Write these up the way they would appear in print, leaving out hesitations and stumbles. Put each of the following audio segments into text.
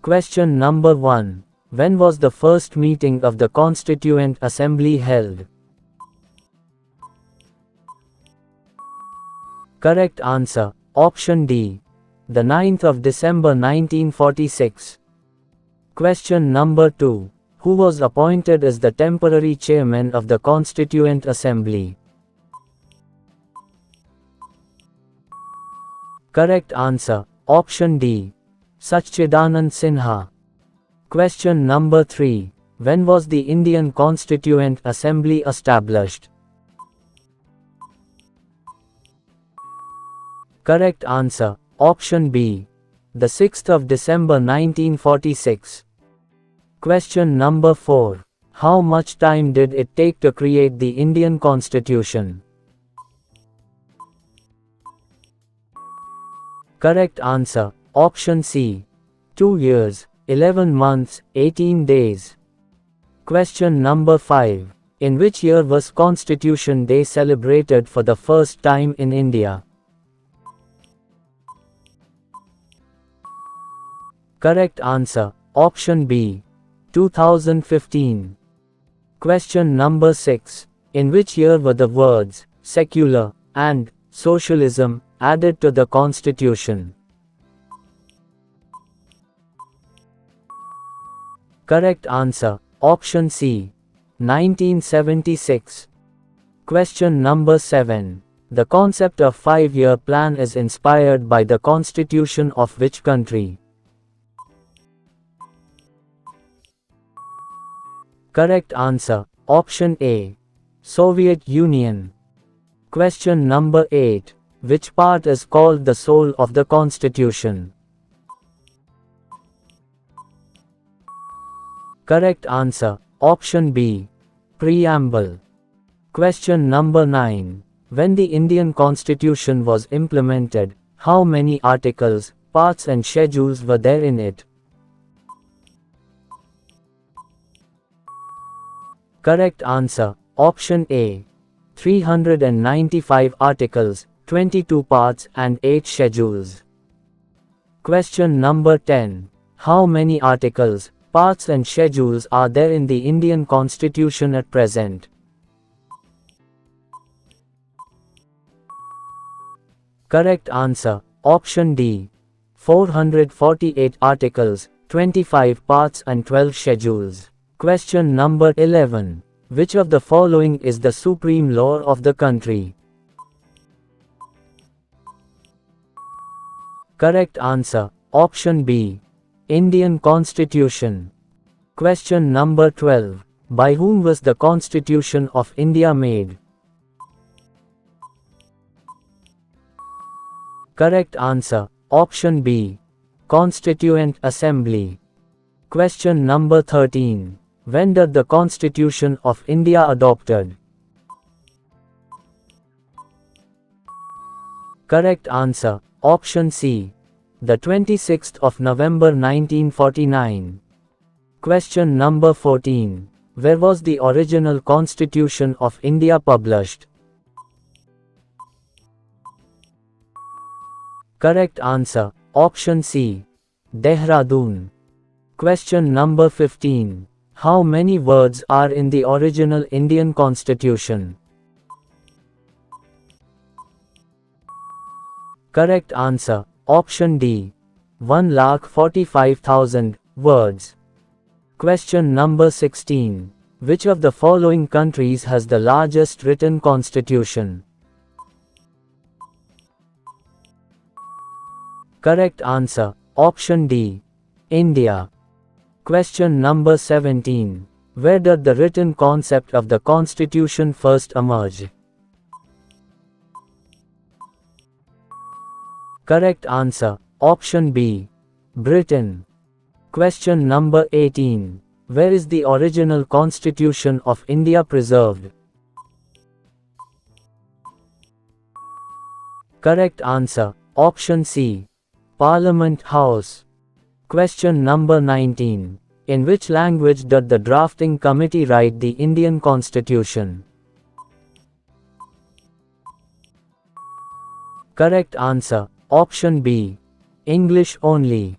Question number 1. When was the first meeting of the Constituent Assembly held? Correct answer, option D. The 9th of December 1946. Question number 2. Who was appointed as the temporary chairman of the Constituent Assembly? Correct answer, option D. Sachchidanand Sinha. Question number 3. When was the Indian Constituent Assembly established? Correct answer, option B. The 6th of December 1946. Question number 4. How much time did it take to create the Indian Constitution? Correct answer, option C. 2 years, 11 months, 18 days. Question number 5. In which year was Constitution Day celebrated for the first time in India? Correct answer, option B. 2015. Question number 6. In which year were the words secular and socialism added to the Constitution? Correct answer, option C. 1976. Question number 7. The concept of 5-year plan is inspired by the constitution of which country? Correct answer, option A. Soviet Union. Question number 8. Which part is called the soul of the Constitution? Correct answer, option B. Preamble. Question number 9. When the Indian Constitution was implemented, how many articles, parts and schedules were there in it? Correct answer, option A. 395 articles, 22 parts and 8 schedules. Question number 10. How many articles, parts and schedules are there in the Indian Constitution at present? Correct answer, option D. 448 articles, 25 parts and 12 schedules. Question number 11. Which of the following is the supreme law of the country? Correct answer, option B. Indian Constitution. Question number 12. By whom was the Constitution of India made? Correct answer, option B. Constituent Assembly. Question number 13. When did the Constitution of India adopted? Correct answer, option C. The 26th of November 1949. Question number 14. Where was the original Constitution of India published? Correct answer, option C. Dehradun. Question number 15. How many words are in the original Indian Constitution? Correct answer, option D. 1,45,000 words. Question number 16. Which of the following countries has the largest written constitution? Correct answer, option D. India. Question number 17. Where did the written concept of the Constitution first emerge? Correct answer, option B. Britain. Question number 18. Where is the original Constitution of India preserved? Correct answer, option C. Parliament House. Question number 19. In which language did the drafting committee write the Indian Constitution? Correct answer, option B. English only.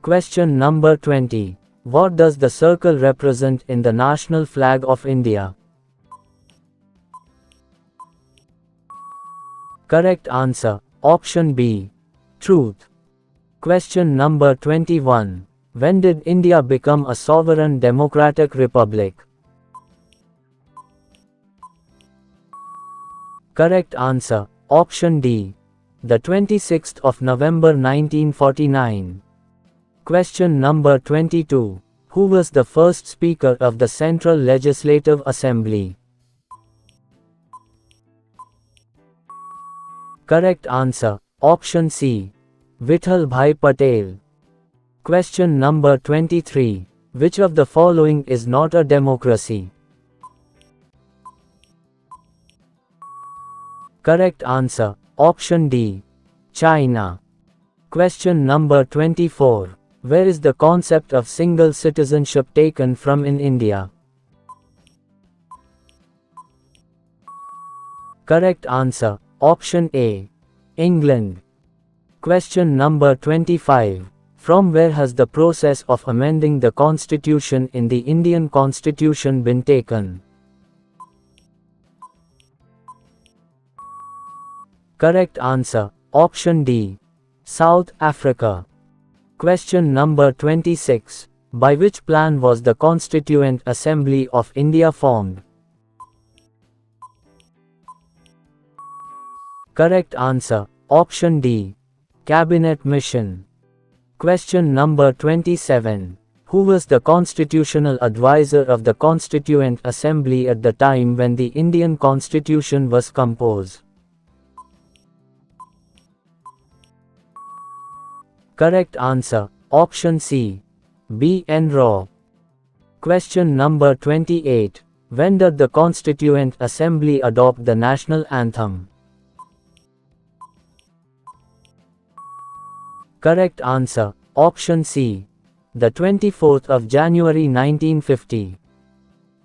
Question number 20. What does the circle represent in the national flag of India? Correct answer, option B. Truth. Question number 21. When did India become a sovereign democratic republic? Correct answer, option D. The 26th of November 1949. Question number 22. Who was the first Speaker of the Central Legislative Assembly? Correct answer, option C. Vittal Bhai Patel. Question number 23. Which of the following is not a democracy? Correct answer, option D. China. Question number 24. Where is the concept of single citizenship taken from in India? Correct answer, option A. England. Question number 25. From where has the process of amending the constitution in the Indian constitution been taken? Correct answer, option D. South Africa. Question number 26. By which plan was the Constituent Assembly of India formed? Correct answer, option D. Cabinet Mission. Question number 27. Who was the constitutional advisor of the Constituent Assembly at the time when the Indian Constitution was composed? Correct answer, option C. B. N. Rao. Question number 28. When did the Constituent Assembly adopt the national anthem? Correct answer, option C. The 24th of January 1950.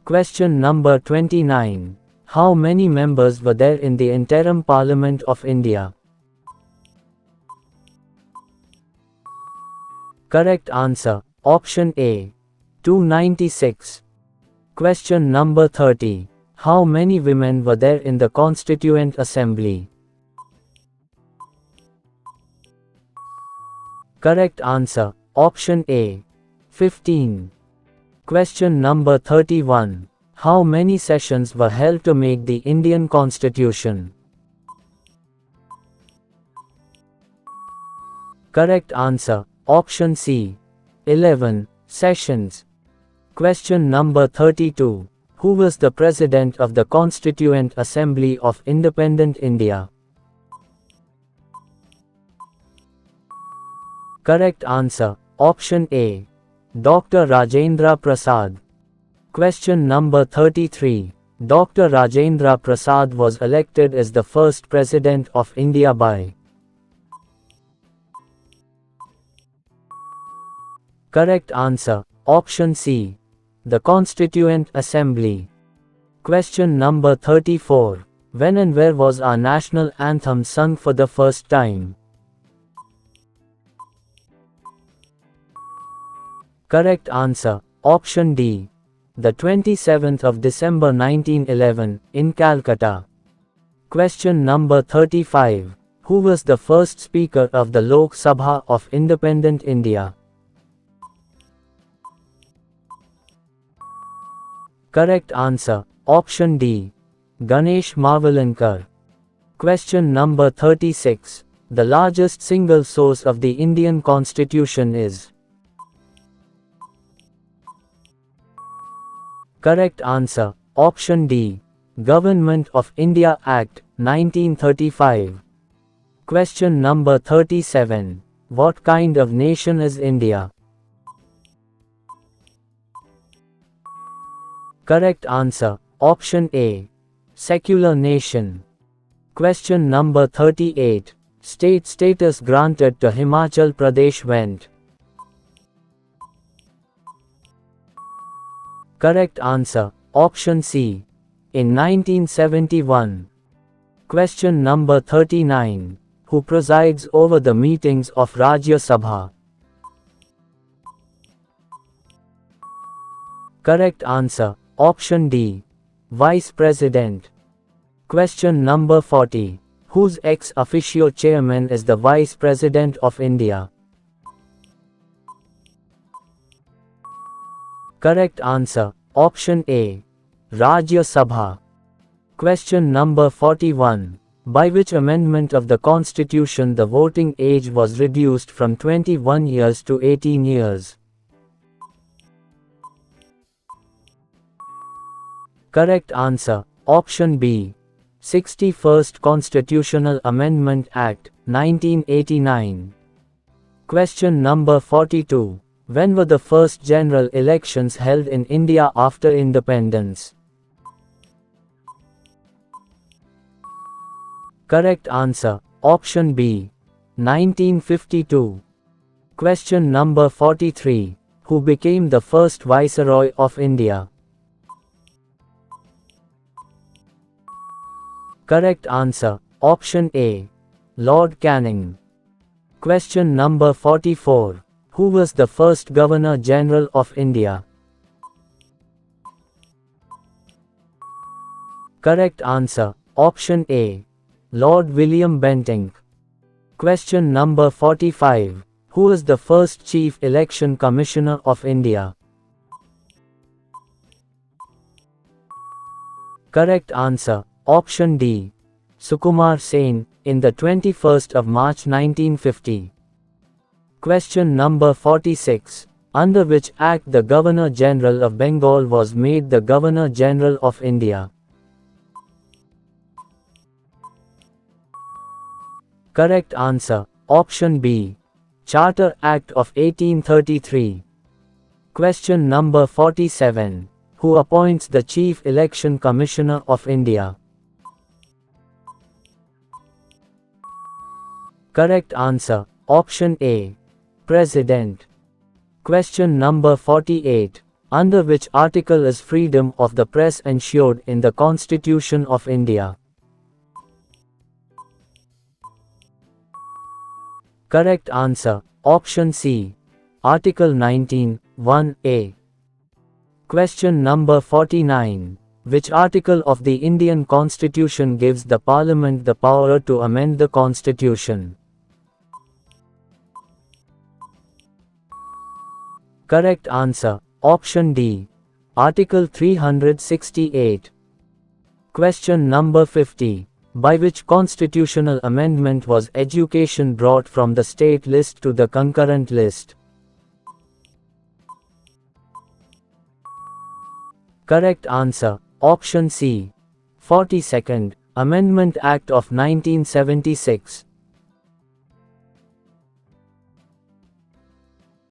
Question number 29. How many members were there in the interim Parliament of India? Correct answer, option A. 296. Question number 30. How many women were there in the Constituent Assembly? Correct answer, option A. 15. Question number 31. How many sessions were held to make the Indian Constitution? Correct answer, option C. 11 sessions. Question number 32. Who was the President of the Constituent Assembly of Independent India? Correct answer, option A. Dr. Rajendra Prasad. Question number 33. Dr. Rajendra Prasad was elected as the first President of India by? Correct answer, option C. The Constituent Assembly. Question number 34. When and where was our national anthem sung for the first time? Correct answer, option D. The 27th of December 1911, in Calcutta. Question number 35. Who was the first Speaker of the Lok Sabha of Independent India? Correct answer, option D. Ganesh Mavalankar. Question number 36. The largest single source of the Indian Constitution is? Correct answer, option D. Government of India Act, 1935. Question number 37. What kind of nation is India? Correct answer, option A. Secular nation. Question number 38. State status granted to Himachal Pradesh went? Correct answer, option C. In 1971. Question number 39. Who presides over the meetings of Rajya Sabha? Correct answer. Option D. Vice President. Question number 40. Whose ex officio chairman is the Vice President of India? Correct answer. Option A. Rajya Sabha. Question number 41. By which amendment of the Constitution the voting age was reduced from 21 years to 18 years? Correct answer. Option B. 61st Constitutional Amendment Act, 1989. Question number 42. When were the first general elections held in India after independence? Correct answer. Option B. 1952. Question number 43. Who became the first Viceroy of India? Correct answer. Option A. Lord Canning. Question number 44. Who was the first Governor General of India? Correct answer. Option A. Lord William Bentinck. Question number 45. Who was the first Chief Election Commissioner of India? Correct answer. Option D. Sukumar Sen, in the 21st of March 1950. Question number 46. Under which Act the Governor General of Bengal was made the Governor General of India? Correct answer. Option B. Charter Act of 1833. Question number 47. Who appoints the Chief Election Commissioner of India? Correct answer. Option A. President. Question number 48. Under which article is freedom of the press ensured in the Constitution of India? Correct answer. Option C. Article 19, 1A. Question number 49. Which article of the Indian Constitution gives the Parliament the power to amend the Constitution? Correct answer. Option D. Article 368. Question number 50. By which constitutional amendment was education brought from the state list to the concurrent list? Correct answer. Option C. 42nd Amendment Act of 1976.